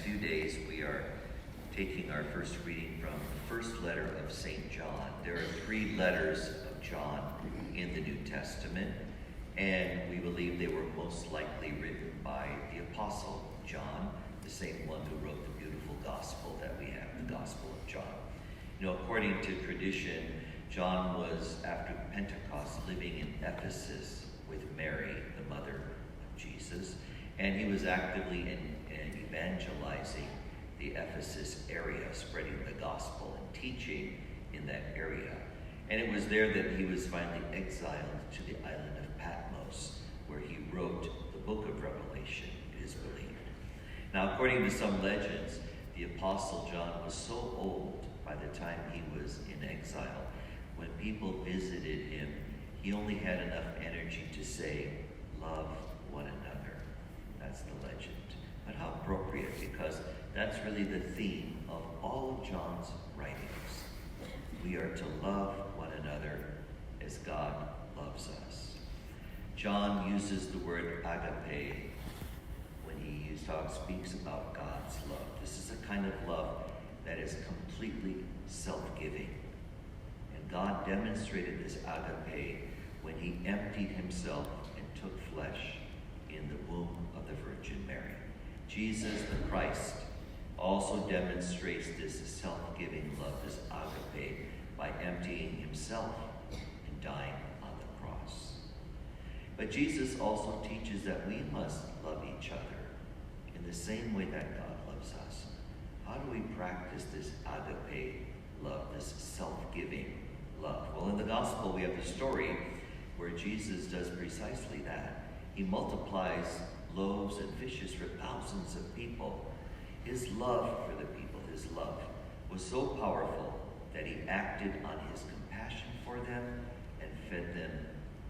few days we are taking our first reading from the first letter of St. John. There are 3 letters of John in the New Testament, and we believe they were most likely written by the Apostle John, the same one who wrote the beautiful gospel that we have, the Gospel of John. You know, according to tradition, John was, after Pentecost, living in Ephesus with Mary, the mother of Jesus, and he was actively evangelizing the Ephesus area, spreading the gospel and teaching in that area. And it was there that he was finally exiled to the island of Patmos, where he wrote the book of Revelation, it is believed. Now, according to some legends, the Apostle John was so old by the time he was in exile, when people visited him, he only had enough energy to say, "Love one another." That's the legend. But how appropriate, because that's really the theme of all of John's writings. We are to love one another as God loves us. John uses the word agape when he speaks about God's love. This is a kind of love that is completely self-giving. And God demonstrated this agape when he emptied himself and took flesh in the womb of the Virgin Mary. Jesus the Christ also demonstrates this self-giving love, this agape, by emptying himself and dying on the cross. But Jesus also teaches that we must love each other in the same way that God loves us. How do we practice this agape love, this self-giving love? Well, in the gospel, we have the story where Jesus does precisely that. He multiplies loaves and fishes for thousands of people. His love for the people, his love, was so powerful that he acted on his compassion for them and fed them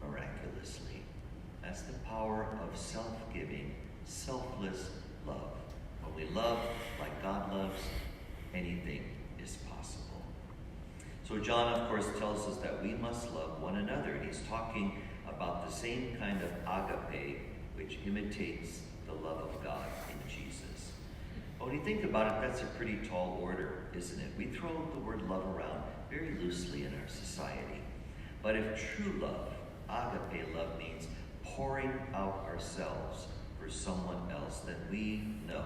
miraculously. That's the power of self-giving, selfless love. When we love like God loves, anything is possible. So John, of course, tells us that we must love one another, and he's talking about the same kind of agape which imitates the love of God in Jesus. But when you think about it, that's a pretty tall order, isn't it? We throw the word love around very loosely in our society. But if true love, agape love, means pouring out ourselves for someone else, then we know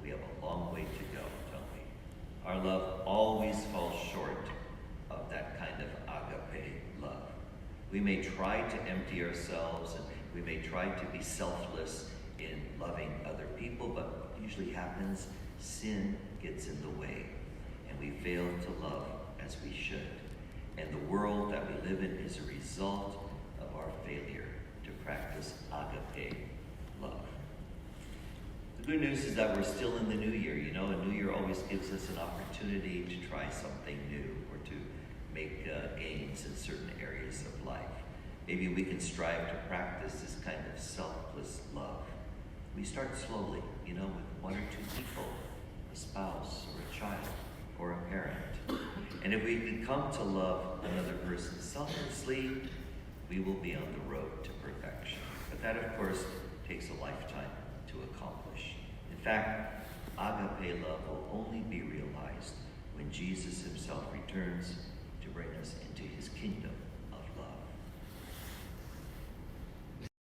we have a long way to go, don't we? Our love always falls short of that kind of agape love. We may try to empty ourselves, and we may try to be selfless in loving other people, but what usually happens, sin gets in the way, and we fail to love as we should. And the world that we live in is a result of our failure to practice agape love. The good news is that we're still in the new year. You know, a new year always gives us an opportunity to try something new or to make gains in certain areas of life. Maybe we can strive to practice this kind of selfless love. We start slowly, you know, with 1 or 2 people, a spouse or a child or a parent. And if we can come to love another person selflessly, we will be on the road to perfection. But that, of course, takes a lifetime to accomplish. In fact, agape love will only be realized when Jesus himself returns to bring us into his kingdom.